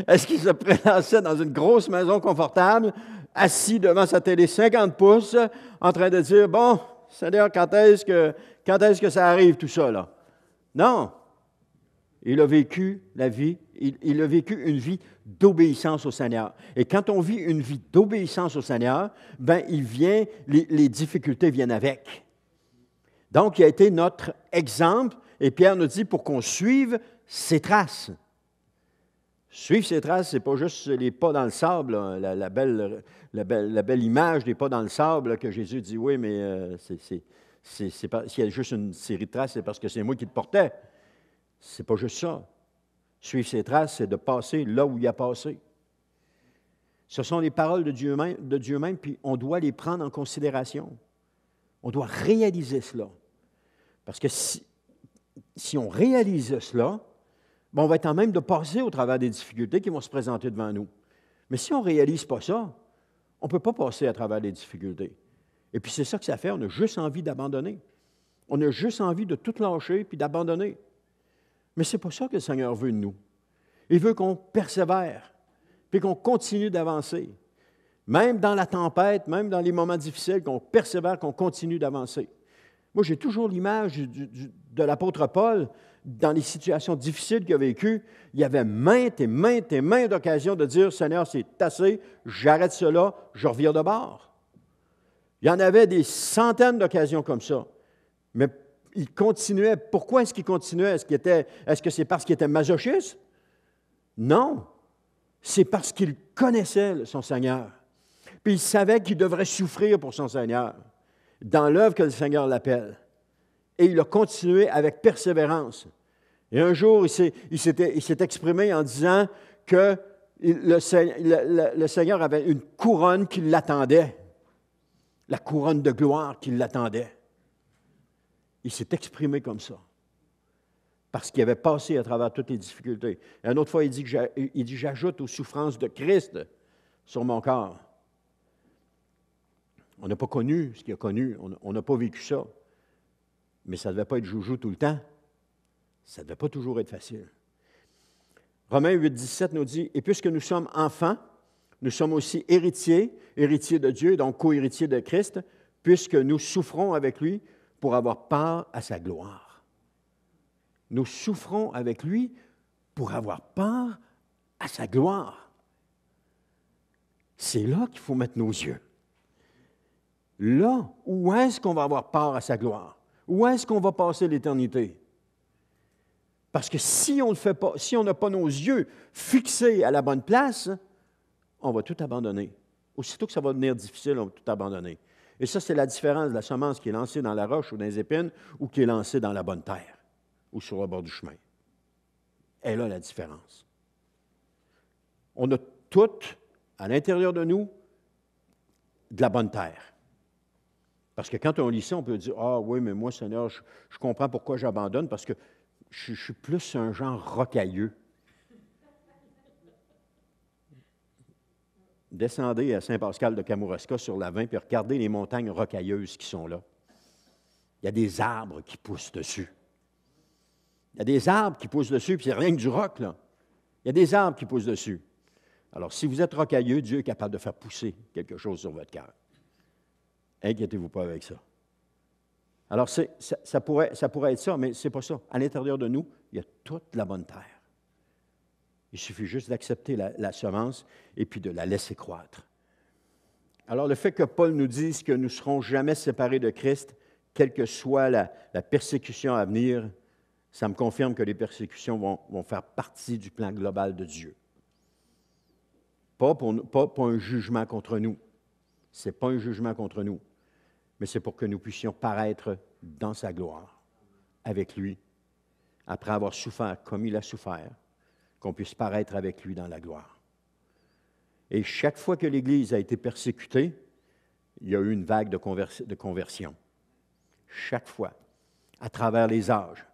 Est-ce qu'il se prélassait dans une grosse maison confortable, assis devant sa télé 50 pouces, en train de dire, « Bon, Seigneur, quand est-ce que ça arrive tout ça, là? » Non. Il a vécu la vie, il a vécu une vie d'obéissance au Seigneur. Et quand on vit une vie d'obéissance au Seigneur, bien, les difficultés viennent avec. Donc, il a été notre exemple, et Pierre nous dit pour qu'on suive ses traces. Suivre ses traces, ce n'est pas juste les pas dans le sable, là, la belle image des pas dans le sable là, que Jésus dit, oui, mais s'il y a juste une série de traces, c'est parce que c'est moi qui te portais. Ce n'est pas juste ça. Suivre ses traces, c'est de passer là où il a passé. Ce sont les paroles de Dieu même, puis on doit les prendre en considération. On doit réaliser cela. Parce que si on réalise cela, bien, on va être en même de passer au travers des difficultés qui vont se présenter devant nous. Mais si on ne réalise pas ça, on ne peut pas passer à travers les difficultés. Et puis c'est ça que ça fait, on a juste envie d'abandonner. On a juste envie de tout lâcher puis d'abandonner. Mais ce n'est pas ça que le Seigneur veut de nous. Il veut qu'on persévère, puis qu'on continue d'avancer. Même dans la tempête, même dans les moments difficiles, qu'on persévère, qu'on continue d'avancer. Moi, j'ai toujours l'image de l'apôtre Paul, dans les situations difficiles qu'il a vécues, il y avait maintes et maintes et maintes occasions de dire « Seigneur, c'est assez, j'arrête cela, je reviens de bord. » Il y en avait des centaines d'occasions comme ça. Mais il continuait. Pourquoi est-ce qu'il continuait? Est-ce que c'est parce qu'il était masochiste? Non. C'est parce qu'il connaissait son Seigneur. Puis il savait qu'il devrait souffrir pour son Seigneur, dans l'œuvre que le Seigneur l'appelle. Et il a continué avec persévérance. Et un jour, il s'est exprimé en disant que le Seigneur avait une couronne qui l'attendait, la couronne de gloire qui l'attendait. Il s'est exprimé comme ça, parce qu'il avait passé à travers toutes les difficultés. Et une autre fois, il dit « J'ajoute aux souffrances de Christ sur mon corps. » On n'a pas connu ce qu'il a connu, on n'a pas vécu ça. Mais ça ne devait pas être joujou tout le temps. Ça ne devait pas toujours être facile. Romains 8, 17 nous dit « Et puisque nous sommes enfants, nous sommes aussi héritiers de Dieu, donc co-héritiers de Christ, puisque nous souffrons avec lui pour avoir part à sa gloire. » Nous souffrons avec lui pour avoir part à sa gloire. C'est là qu'il faut mettre nos yeux. Là, où est-ce qu'on va avoir part à sa gloire? Où est-ce qu'on va passer l'éternité? Parce que si on ne le fait pas, si on n'a pas nos yeux fixés à la bonne place, on va tout abandonner. Aussitôt que ça va devenir difficile, on va tout abandonner. Et ça, c'est la différence de la semence qui est lancée dans la roche ou dans les épines ou qui est lancée dans la bonne terre ou sur le bord du chemin. Et là, la différence. On a toutes, à l'intérieur de nous, de la bonne terre. Parce que quand on lit ça, on peut dire « Ah oui, mais moi, Seigneur, je comprends pourquoi j'abandonne, parce que je suis plus un genre rocailleux. » Descendez à Saint-Pascal de Kamouraska sur la 20 puis regardez les montagnes rocailleuses qui sont là. Il y a des arbres qui poussent dessus. Il y a des arbres qui poussent dessus, puis c'est rien que du roc, là. Il y a des arbres qui poussent dessus. Alors, si vous êtes rocailleux, Dieu est capable de faire pousser quelque chose sur votre cœur. Inquiétez-vous pas avec ça. Alors, ça pourrait être ça, mais ce n'est pas ça. À l'intérieur de nous, il y a toute la bonne terre. Il suffit juste d'accepter la semence et puis de la laisser croître. Alors, le fait que Paul nous dise que nous ne serons jamais séparés de Christ, quelle que soit la persécution à venir, ça me confirme que les persécutions vont faire partie du plan global de Dieu. Pas pour un jugement contre nous. Ce n'est pas un jugement contre nous, mais c'est pour que nous puissions paraître dans sa gloire, avec lui, après avoir souffert comme il a souffert, qu'on puisse paraître avec lui dans la gloire. Et chaque fois que l'Église a été persécutée, il y a eu une vague de conversion. Chaque fois, à travers les âges,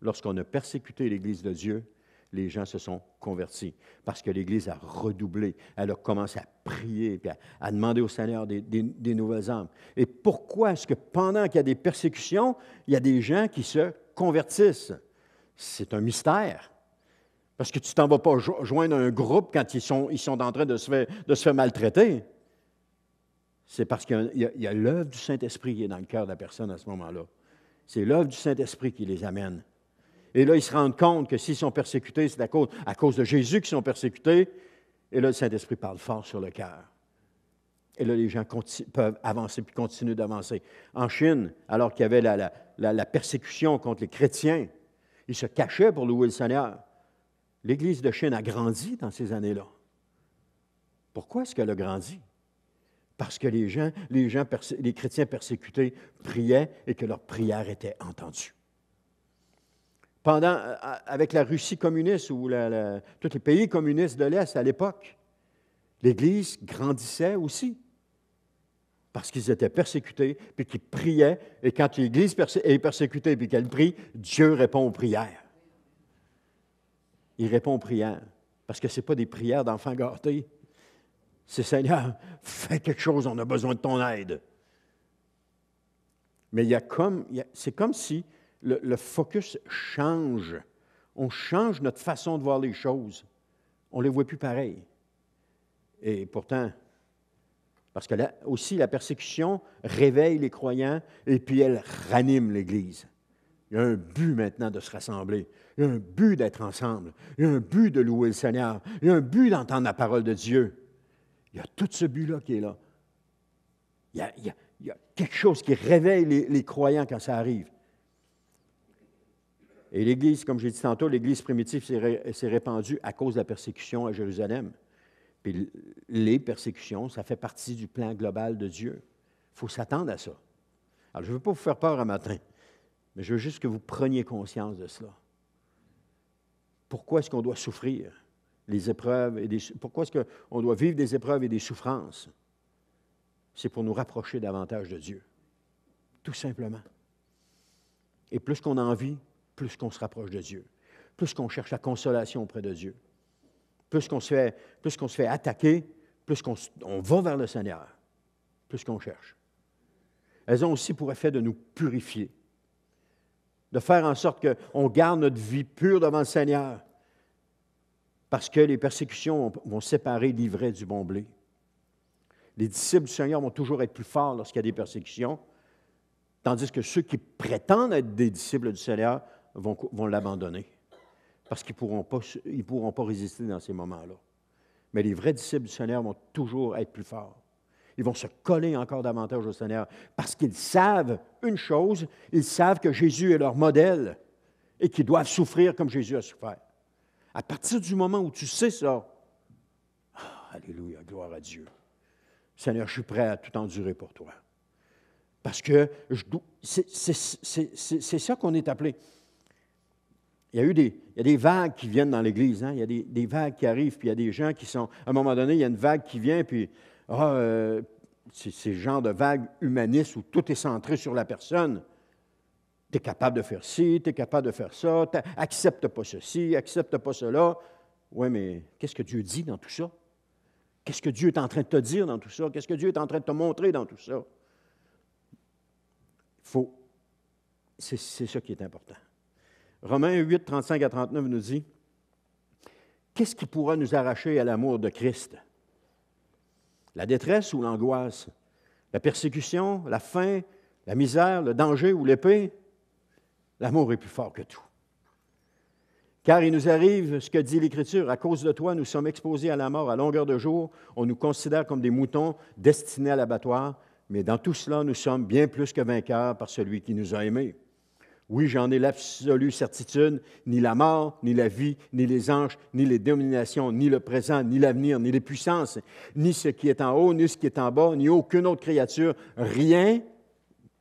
lorsqu'on a persécuté l'Église de Dieu, les gens se sont convertis parce que l'Église a redoublé. Elle a commencé à prier et à demander au Seigneur des nouvelles âmes. Et pourquoi est-ce que pendant qu'il y a des persécutions, il y a des gens qui se convertissent? C'est un mystère. Parce que tu ne t'en vas pas joindre un groupe quand ils sont en train de se faire maltraiter. C'est parce qu'il y a l'œuvre du Saint-Esprit qui est dans le cœur de la personne à ce moment-là. C'est l'œuvre du Saint-Esprit qui les amène. Et là, ils se rendent compte que s'ils sont persécutés, c'est à cause de Jésus qu'ils sont persécutés. Et là, le Saint-Esprit parle fort sur le cœur. Et là, les gens peuvent avancer puis continuent d'avancer. En Chine, alors qu'il y avait la persécution contre les chrétiens, ils se cachaient pour louer le Seigneur. L'Église de Chine a grandi dans ces années-là. Pourquoi est-ce qu'elle a grandi? Parce que les chrétiens persécutés priaient et que leur prière était entendue. Avec la Russie communiste ou tous les pays communistes de l'Est à l'époque, l'Église grandissait aussi. Parce qu'ils étaient persécutés, puis qu'ils priaient, et quand l'Église est persécutée puis qu'elle prie, Dieu répond aux prières. Il répond aux prières, parce que ce n'est pas des prières d'enfants gâtés. C'est « Seigneur, fais quelque chose, on a besoin de ton aide. » Mais c'est comme si le focus change. On change notre façon de voir les choses. On ne les voit plus pareil. Et pourtant, parce que là aussi, la persécution réveille les croyants et puis elle ranime l'Église. Il y a un but maintenant de se rassembler. Il y a un but d'être ensemble. Il y a un but de louer le Seigneur. Il y a un but d'entendre la parole de Dieu. Il y a tout ce but-là qui est là. Il y a quelque chose qui réveille les croyants quand ça arrive. Et l'Église, comme j'ai dit tantôt, l'Église primitive s'est répandue à cause de la persécution à Jérusalem. Puis les persécutions, ça fait partie du plan global de Dieu. Il faut s'attendre à ça. Alors, je ne veux pas vous faire peur un matin, mais je veux juste que vous preniez conscience de cela. Pourquoi est-ce qu'on doit souffrir les épreuves pourquoi est-ce qu'on doit vivre des épreuves et des souffrances? C'est pour nous rapprocher davantage de Dieu. Tout simplement. Et plus qu'on en vit, plus qu'on se rapproche de Dieu. Plus qu'on cherche la consolation auprès de Dieu. Plus qu'on se fait attaquer, plus on va vers le Seigneur. Plus qu'on cherche. Elles ont aussi pour effet de nous purifier. De faire en sorte qu'on garde notre vie pure devant le Seigneur. Parce que les persécutions vont séparer l'ivraie du bon blé. Les disciples du Seigneur vont toujours être plus forts lorsqu'il y a des persécutions, tandis que ceux qui prétendent être des disciples du Seigneur vont l'abandonner, parce qu'ils ne pourront pas résister dans ces moments-là. Mais les vrais disciples du Seigneur vont toujours être plus forts. Ils vont se coller encore davantage au Seigneur, parce qu'ils savent une chose, ils savent que Jésus est leur modèle et qu'ils doivent souffrir comme Jésus a souffert. À partir du moment où tu sais ça, alléluia, gloire à Dieu. Seigneur, je suis prêt à tout endurer pour toi. Parce que c'est ça qu'on est appelé. Il y a des vagues qui viennent dans l'Église. Hein? Il y a des vagues qui arrivent, puis il y a des gens qui sont... À un moment donné, il y a une vague qui vient, puis c'est le genre de vague humaniste où tout est centré sur la personne. Tu es capable de faire ci, tu es capable de faire ça, accepte pas ceci, accepte pas cela. Oui, mais qu'est-ce que Dieu dit dans tout ça? Qu'est-ce que Dieu est en train de te dire dans tout ça? Qu'est-ce que Dieu est en train de te montrer dans tout ça? C'est ça qui est important. Romains 8, 35 à 39 nous dit, « Qu'est-ce qui pourra nous arracher à l'amour de Christ? La détresse ou l'angoisse? La persécution, la faim, la misère, le danger ou l'épée? L'amour est plus fort que tout. Car il nous arrive ce que dit l'Écriture, à cause de toi, nous sommes exposés à la mort à longueur de jour, on nous considère comme des moutons destinés à l'abattoir, mais dans tout cela, nous sommes bien plus que vainqueurs par celui qui nous a aimés. Oui, j'en ai l'absolue certitude, ni la mort, ni la vie, ni les anges, ni les dominations, ni le présent, ni l'avenir, ni les puissances, ni ce qui est en haut, ni ce qui est en bas, ni aucune autre créature, rien,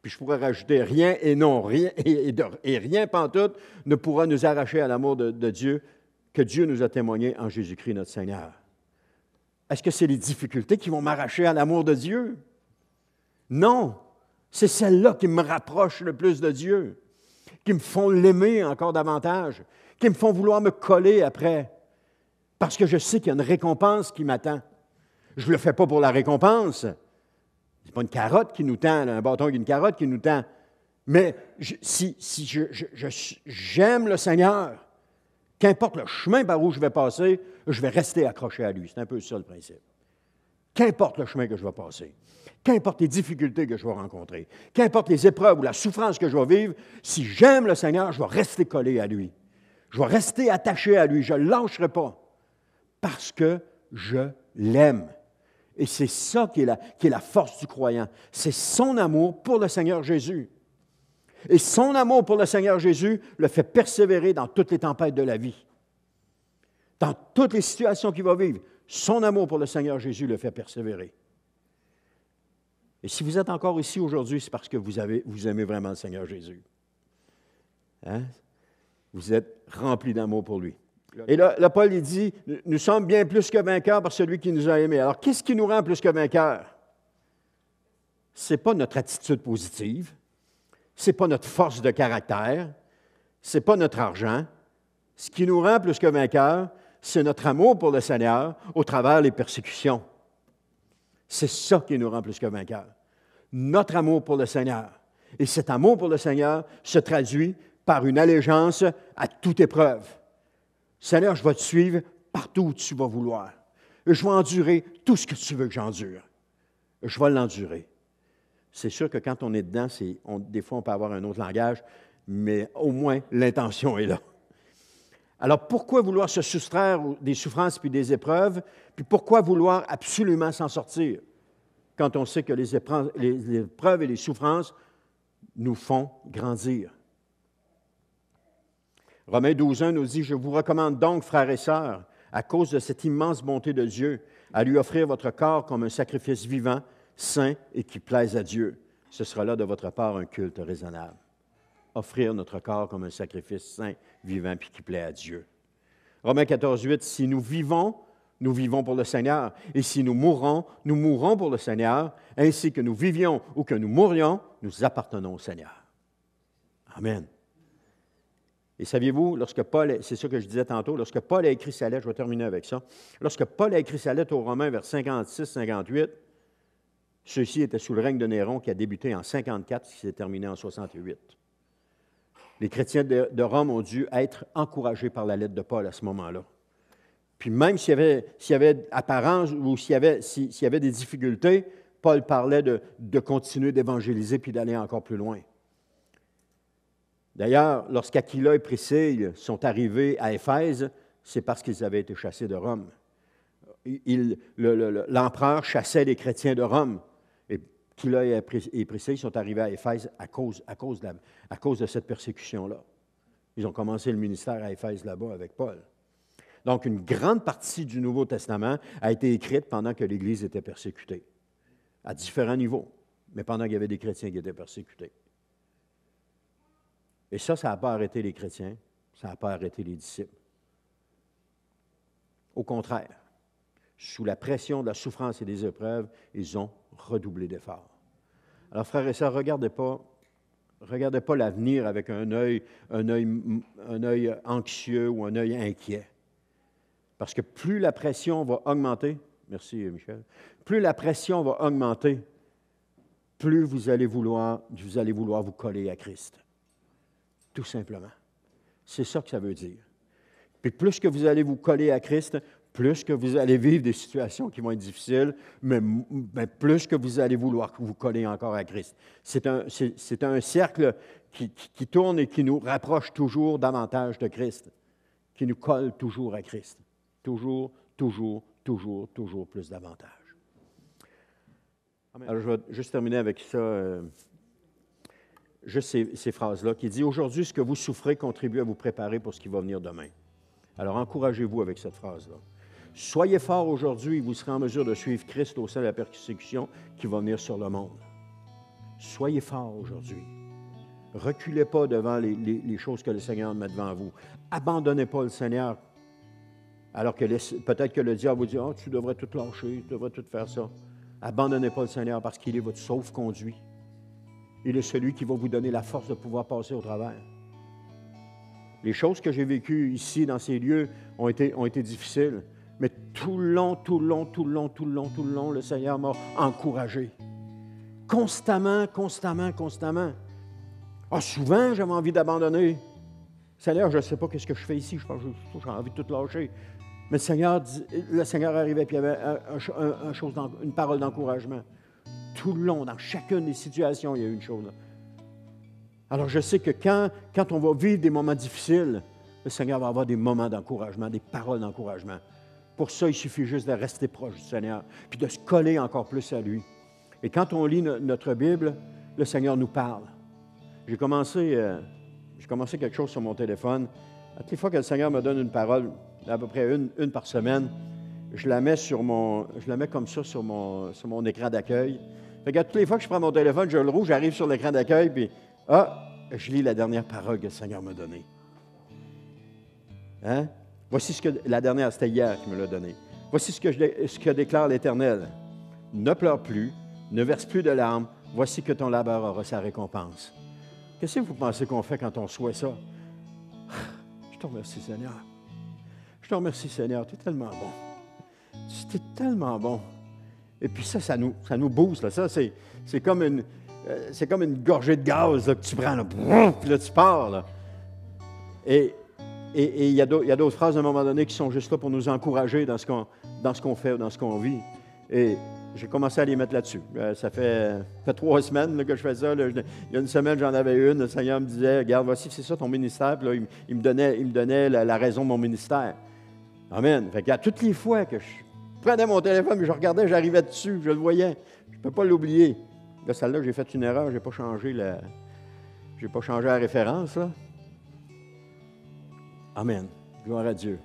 puis je pourrais rajouter rien et non rien, et rien pantoute ne pourra nous arracher à l'amour de Dieu que Dieu nous a témoigné en Jésus-Christ notre Seigneur. Est-ce que c'est les difficultés qui vont m'arracher à l'amour de Dieu? Non, c'est celles-là qui me rapprochent le plus de Dieu, qui me font l'aimer encore davantage, qui me font vouloir me coller après, parce que je sais qu'il y a une récompense qui m'attend. Je ne le fais pas pour la récompense. Ce n'est pas une carotte qui nous tend, là, un bâton avec une carotte qui nous tend. Mais si j'aime le Seigneur, qu'importe le chemin par où je vais passer, je vais rester accroché à lui. C'est un peu ça le principe. Qu'importe le chemin que je vais passer, qu'importe les difficultés que je vais rencontrer, qu'importe les épreuves ou la souffrance que je vais vivre, si j'aime le Seigneur, je vais rester collé à lui. Je vais rester attaché à lui. Je ne le lâcherai pas parce que je l'aime. Et c'est ça qui est la force du croyant. C'est son amour pour le Seigneur Jésus. Et son amour pour le Seigneur Jésus le fait persévérer dans toutes les tempêtes de la vie. Dans toutes les situations qu'il va vivre, son amour pour le Seigneur Jésus le fait persévérer. Et si vous êtes encore ici aujourd'hui, c'est parce que vous aimez vraiment le Seigneur Jésus. Hein? Vous êtes rempli d'amour pour lui. Et là, Paul, il dit, nous sommes bien plus que vainqueurs par celui qui nous a aimés. Alors, qu'est-ce qui nous rend plus que vainqueurs? Ce n'est pas notre attitude positive, ce n'est pas notre force de caractère, ce n'est pas notre argent. Ce qui nous rend plus que vainqueurs, c'est notre amour pour le Seigneur au travers des persécutions. C'est ça qui nous rend plus que vainqueurs. Notre amour pour le Seigneur. Et cet amour pour le Seigneur se traduit par une allégeance à toute épreuve. Seigneur, je vais te suivre partout où tu vas vouloir. Je vais endurer tout ce que tu veux que j'endure. Je vais l'endurer. C'est sûr que quand on est dedans, des fois, on peut avoir un autre langage, mais au moins, l'intention est là. Alors, pourquoi vouloir se soustraire des souffrances puis des épreuves? Puis pourquoi vouloir absolument s'en sortir quand on sait que les épreuves et les souffrances nous font grandir? Romains 12:1 nous dit « Je vous recommande donc, frères et sœurs, à cause de cette immense bonté de Dieu, à lui offrir votre corps comme un sacrifice vivant, saint et qui plaise à Dieu. Ce sera là de votre part un culte raisonnable. » Offrir notre corps comme un sacrifice saint, vivant puis qui plaît à Dieu. Romains 14:8 « Si nous vivons pour le Seigneur, et si nous mourrons pour le Seigneur, ainsi que nous vivions ou que nous mourions, nous appartenons au Seigneur. » Amen. Et saviez-vous, c'est ça que je disais tantôt, lorsque Paul a écrit sa lettre, je vais terminer avec ça, lorsque Paul a écrit sa lettre aux Romains vers 56-58, ceux-ci étaient sous le règne de Néron qui a débuté en 54 et qui s'est terminé en 68. Les chrétiens de Rome ont dû être encouragés par la lettre de Paul à ce moment-là. Puis même s'il y avait apparence ou s'il y avait des difficultés, Paul parlait de continuer d'évangéliser puis d'aller encore plus loin. D'ailleurs, lorsqu'Aquila et Priscille sont arrivés à Éphèse, c'est parce qu'ils avaient été chassés de Rome. L'empereur chassait les chrétiens de Rome. Et Aquila et Priscille sont arrivés à Éphèse à cause de cette persécution-là. Ils ont commencé le ministère à Éphèse là-bas avec Paul. Donc, une grande partie du Nouveau Testament a été écrite pendant que l'Église était persécutée, à différents niveaux, mais pendant qu'il y avait des chrétiens qui étaient persécutés. Et ça n'a pas arrêté les chrétiens, ça n'a pas arrêté les disciples. Au contraire, sous la pression de la souffrance et des épreuves, ils ont redoublé d'efforts. Alors, frères et sœurs, regardez pas l'avenir avec un œil anxieux ou un œil inquiet. Parce que plus la pression va augmenter, merci Michel, plus la pression va augmenter, plus vous allez vouloir vous coller à Christ. Tout simplement. C'est ça que ça veut dire. Puis plus que vous allez vous coller à Christ, plus que vous allez vivre des situations qui vont être difficiles, mais plus que vous allez vouloir vous coller encore à Christ. C'est un cercle qui tourne et qui nous rapproche toujours davantage de Christ, qui nous colle toujours à Christ. Toujours plus davantage. Alors, je vais juste terminer avec ça. Juste ces phrases-là, qui dit « Aujourd'hui, ce que vous souffrez contribue à vous préparer pour ce qui va venir demain. » Alors, encouragez-vous avec cette phrase-là. Soyez forts aujourd'hui, vous serez en mesure de suivre Christ au sein de la persécution qui va venir sur le monde. Soyez forts aujourd'hui. Reculez pas devant les choses que le Seigneur met devant vous. Abandonnez pas le Seigneur Alors que peut-être que le diable vous dit, oh, tu devrais tout lâcher, tu devrais tout faire ça. Abandonnez pas le Seigneur parce qu'il est votre sauve-conduit. Il est celui qui va vous donner la force de pouvoir passer au travers. Les choses que j'ai vécues ici, dans ces lieux, ont été difficiles. Mais tout le long, le Seigneur m'a encouragé. Constamment. Ah, souvent, j'avais envie d'abandonner. Seigneur, je ne sais pas ce que je fais ici. Je pense que j'ai envie de tout lâcher. Mais le Seigneur arrivait et il y avait une parole d'encouragement. Tout le long, dans chacune des situations, il y a eu une chose. Alors, je sais que quand on va vivre des moments difficiles, le Seigneur va avoir des moments d'encouragement, des paroles d'encouragement. Pour ça, il suffit juste de rester proche du Seigneur, puis de se coller encore plus à lui. Et quand on lit notre Bible, le Seigneur nous parle. J'ai commencé quelque chose sur mon téléphone. À toutes les fois que le Seigneur me donne une parole, à peu près une par semaine, je la mets comme ça sur mon écran d'accueil. Fait qu'à toutes les fois que je prends mon téléphone, je le roule, j'arrive sur l'écran d'accueil, puis je lis la dernière parole que le Seigneur m'a donnée. Hein? Voici la dernière, c'était hier qu'il me l'a donnée. Voici ce que déclare l'Éternel. Ne pleure plus, ne verse plus de larmes, voici que ton labeur aura sa récompense. Qu'est-ce que vous pensez qu'on fait quand on souhaite ça? Je te remercie, Seigneur. Je te remercie, Seigneur. Tu es tellement bon. Tu es tellement bon. Et puis ça nous booste. Là. Ça, c'est comme une gorgée de gaz là, que tu prends. Là, puis là, tu pars. Là. Et il y a d'autres phrases à un moment donné qui sont juste là pour nous encourager dans ce qu'on fait, dans ce qu'on vit. Et j'ai commencé à les mettre là-dessus. Ça fait 3 semaines là, que je fais ça. Là. Il y a une semaine, j'en avais une. Le Seigneur me disait, regarde, voici, c'est ça ton ministère. Puis là, il me donnait la raison de mon ministère. Amen. Fait qu'à toutes les fois que je prenais mon téléphone et je regardais, j'arrivais dessus, je le voyais. Je ne peux pas l'oublier. Là, celle-là, j'ai fait une erreur. Je n'ai pas changé la référence. Là. Amen. Gloire à Dieu.